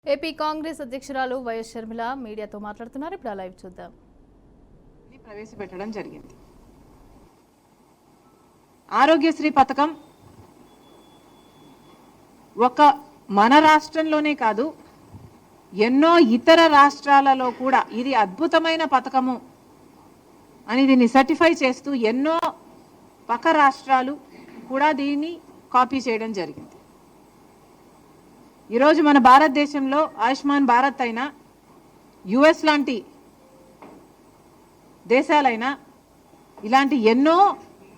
AP Congress అధ్యక్షురాలు YS Sharmila మీడియాతో మాట్లాడుతున్నారు. ఇప్పుడు లైవ్ చూద్దాం. ప్రవేశపెట్టడం జరిగింది. ఆరోగ్యశ్రీ పథకం ఒక మన రాష్ట్రంలోనే కాదు, ఎన్నో ఇతర రాష్ట్రాలలో కూడా ఇది అద్భుతమైన పథకము అని దీన్ని సర్టిఫై చేస్తూ ఎన్నో పక్క రాష్ట్రాలు కూడా దీన్ని కాపీ చేయడం జరిగింది. ఈరోజు మన భారతదేశంలో ఆయుష్మాన్ భారత్ అయినా, యుఎస్ లాంటి దేశాలైనా ఇలాంటి ఎన్నో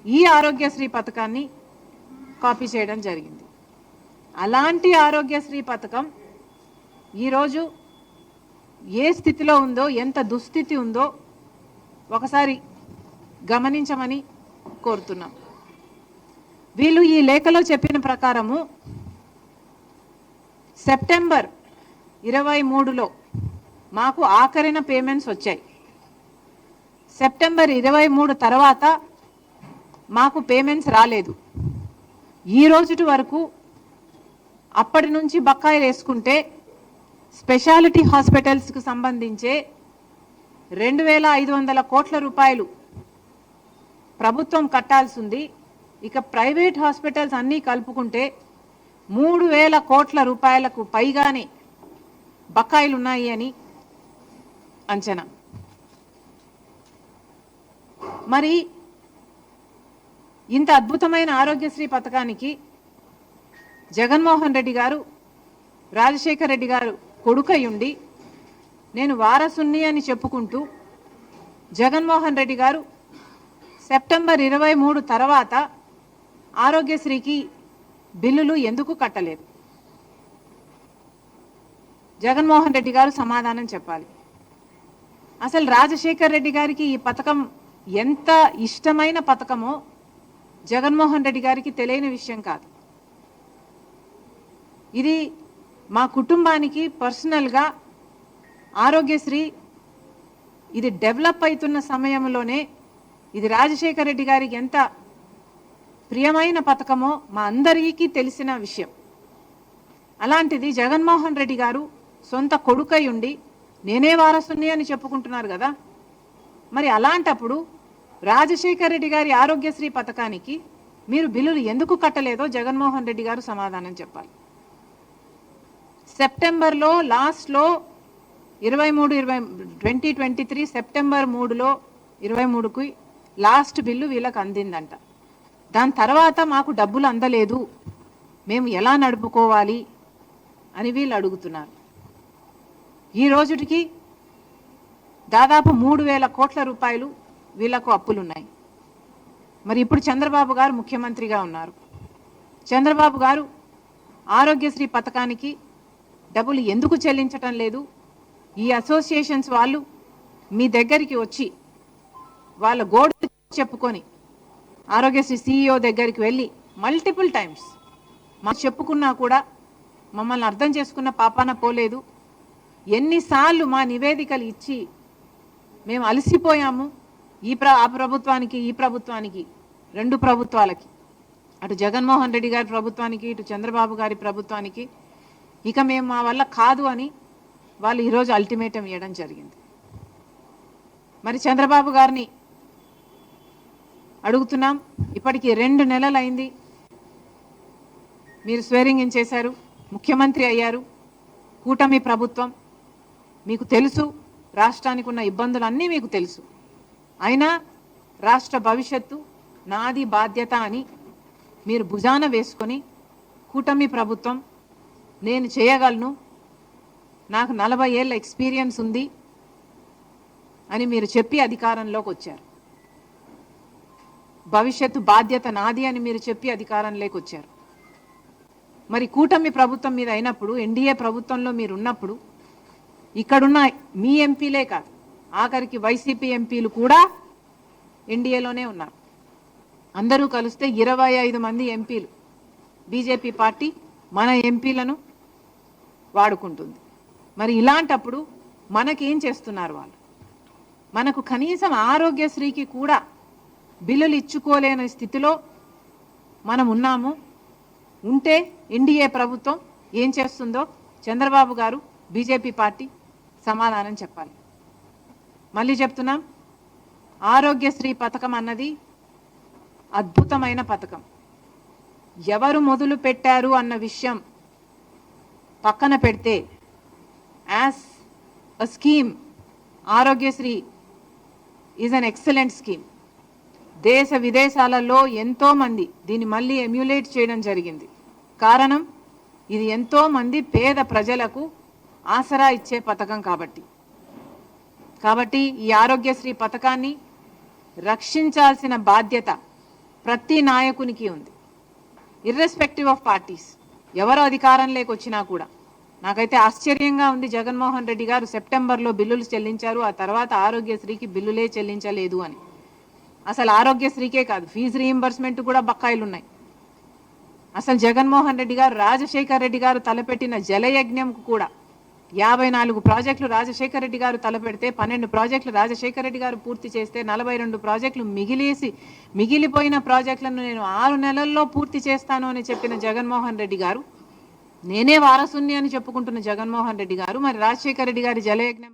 ఈ ఆరోగ్యశ్రీ పథకాన్ని కాపీ చేయడం జరిగింది. అలాంటి ఆరోగ్యశ్రీ పథకం ఈరోజు ఏ స్థితిలో ఉందో, ఎంత దుస్థితి ఉందో ఒకసారి గమనించమని కోరుతున్నాం. వీళ్ళు ఈ లేఖలో చెప్పిన ప్రకారము సెప్టెంబర్ 23లో మాకు ఆఖరిన పేమెంట్స్ వచ్చాయి. సెప్టెంబర్ 23 తర్వాత మాకు పేమెంట్స్ రాలేదు. ఈ రోజుటి వరకు అప్పటి నుంచి బకాయిలు వేసుకుంటే స్పెషాలిటీ హాస్పిటల్స్కి సంబంధించే 2500 కోట్ల రూపాయలు ప్రభుత్వం కట్టాల్సి ఉంది. ఇక ప్రైవేట్ హాస్పిటల్స్ అన్నీ కలుపుకుంటే 3000 కోట్ల రూపాయలకు పైగానే బకాయిలు ఉన్నాయి అని అంచనా. మరి ఇంత అద్భుతమైన ఆరోగ్యశ్రీ పథకానికి జగన్మోహన్ రెడ్డి గారు, రాజశేఖర్ రెడ్డి గారు కొడుకయ్యుండి నేను వారసుని అని చెప్పుకుంటూ జగన్మోహన్ రెడ్డి గారు సెప్టెంబర్ 23 తర్వాత ఆరోగ్యశ్రీకి బిల్లులు ఎందుకు కట్టలేదు? జగన్మోహన్ రెడ్డి గారు సమాధానం చెప్పాలి. అసలు రాజశేఖర్ రెడ్డి గారికి ఈ పథకం ఎంత ఇష్టమైన పథకమో జగన్మోహన్ రెడ్డి గారికి తెలియని విషయం కాదు. ఇది మా కుటుంబానికి పర్సనల్గా ఆరోగ్యశ్రీ ఇది డెవలప్ అవుతున్న సమయంలోనే ఇది రాజశేఖర్ రెడ్డి గారికి ఎంత ప్రియమైన పథకమో మా అందరికీ తెలిసిన విషయం. అలాంటిది జగన్మోహన్ రెడ్డి గారు సొంత కొడుకై ఉండి నేనే వారసుని అని చెప్పుకుంటున్నారు కదా. మరి అలాంటప్పుడు రాజశేఖర్ రెడ్డి గారి ఆరోగ్యశ్రీ పథకానికి మీరు బిల్లులు ఎందుకు కట్టలేదో జగన్మోహన్ రెడ్డి గారు సమాధానం చెప్పాలి. సెప్టెంబర్లో లాస్ట్లో 2023 సెప్టెంబర్ 3లో 23కి లాస్ట్ బిల్లు వీళ్ళకి అందిందంట. దాని తర్వాత మాకు డబ్బులు అందలేదు, మేము ఎలా నడుపుకోవాలి అని వీళ్ళు అడుగుతున్నారు. ఈ రోజుకి దాదాపు 3000 కోట్ల రూపాయలు వీళ్ళకు అప్పులున్నాయి. మరి ఇప్పుడు చంద్రబాబు గారు ముఖ్యమంత్రిగా ఉన్నారు. చంద్రబాబు గారు ఆరోగ్యశ్రీ పథకానికి డబ్బులు ఎందుకు చెల్లించటం లేదు? ఈ అసోసియేషన్స్ వాళ్ళు మీ దగ్గరికి వచ్చి వాళ్ళ గోడు చెప్పుకొని ఆరోగ్యశ్రీ CEO దగ్గరికి వెళ్ళి మల్టిపుల్ టైమ్స్ మాకు చెప్పుకున్నా కూడా మమ్మల్ని అర్థం చేసుకున్న పాపాన పోలేదు. ఎన్నిసార్లు మా నివేదికలు ఇచ్చి మేము అలసిపోయాము. ఆ ప్రభుత్వానికి ఈ ప్రభుత్వానికి, రెండు ప్రభుత్వాలకి, అటు జగన్మోహన్ రెడ్డి గారి ప్రభుత్వానికి ఇటు చంద్రబాబు గారి ప్రభుత్వానికి ఇక మేము మా వల్ల కాదు అని వాళ్ళు ఈరోజు అల్టిమేటం ఇవ్వడం జరిగింది. మరి చంద్రబాబు గారిని అడుగుతున్నాం, ఇప్పటికి 2 నెలలు అయింది. మీరు స్వేరింగ్ ఇన్ చేశారు, ముఖ్యమంత్రి అయ్యారు, కూటమి ప్రభుత్వం. మీకు తెలుసు రాష్ట్రానికి ఉన్న ఇబ్బందులన్నీ మీకు తెలుసు. అయినా రాష్ట్ర భవిష్యత్తు నాది బాధ్యత అని మీరు భుజాన వేసుకొని కూటమి ప్రభుత్వం నేను చేయగలను, నాకు 40 ఏళ్ళ ఎక్స్పీరియన్స్ ఉంది అని మీరు చెప్పి అధికారంలోకి వచ్చారు. భవిష్యత్తు బాధ్యత నాది అని మీరు చెప్పి అధికారంలోకి వచ్చారు. మరి కూటమి ప్రభుత్వం మీద అయినప్పుడు, ఎన్డీఏ ప్రభుత్వంలో మీరు ఉన్నప్పుడు ఇక్కడున్న మీ ఎంపీలే కాదు, ఆఖరికి వైసీపీ ఎంపీలు కూడా ఎన్డీఏలోనే ఉన్నారు. అందరూ కలిస్తే 25 మంది ఎంపీలు. బీజేపీ పార్టీ మన ఎంపీలను వాడుకుంటుంది. మరి ఇలాంటప్పుడు మనకేం చేస్తున్నారు వాళ్ళు? మనకు కనీసం ఆరోగ్యశ్రీకి కూడా బిల్లులు ఇచ్చుకోలేని స్థితిలో మనం ఉన్నాము. ఉంటే ఎన్డీఏ ప్రభుత్వం ఏం చేస్తుందో చంద్రబాబు గారు బీజేపీ పార్టీ సమాధానం చెప్పాలి. మళ్ళీ చెప్తున్నాం, ఆరోగ్యశ్రీ పథకం అన్నది అద్భుతమైన పథకం. ఎవరు మొదలు పెట్టారు అన్న విషయం పక్కన పెడితే, as a scheme Aarogyasri is an excellent scheme. దేశ విదేశాలలో ఎంతో మంది దీన్ని మళ్ళీ ఎమ్యులేట్ చేయడం జరిగింది. కారణం, ఇది ఎంతో మంది పేద ప్రజలకు ఆసరా ఇచ్చే పథకం కాబట్టి ఈ ఆరోగ్యశ్రీ పథకాన్ని రక్షించాల్సిన బాధ్యత ప్రతి నాయకునికి ఉంది, ఇర్రెస్పెక్టివ్ ఆఫ్ పార్టీస్. ఎవరు అధికారంలోకి వచ్చినా కూడా. నాకైతే ఆశ్చర్యంగా ఉంది, జగన్మోహన్ రెడ్డి గారు సెప్టెంబర్లో బిల్లులు చెల్లించారు, ఆ తర్వాత ఆరోగ్యశ్రీకి బిల్లులే చెల్లించలేదు అని. అసలు ఆరోగ్యశ్రీకే కాదు, ఫీజు రీయింబర్స్మెంట్ కూడా బకాయిలు ఉన్నాయి. అసలు జగన్మోహన్ రెడ్డి గారు, రాజశేఖర్ రెడ్డి గారు తలపెట్టిన జలయజ్ఞంకు కూడా 54 ప్రాజెక్టులు రాజశేఖర రెడ్డి గారు తలపెడితే 12 ప్రాజెక్టులు రాజశేఖర రెడ్డి గారు పూర్తి చేస్తే 42 ప్రాజెక్టులు మిగిలిపోయిన ప్రాజెక్టులను నేను 6 నెలల్లో పూర్తి చేస్తాను అని చెప్పిన జగన్మోహన్ రెడ్డి గారు, నేనే వారసుని అని చెప్పుకుంటున్న జగన్మోహన్ రెడ్డి గారు మరి రాజశేఖర రెడ్డి గారి జలయజ్ఞం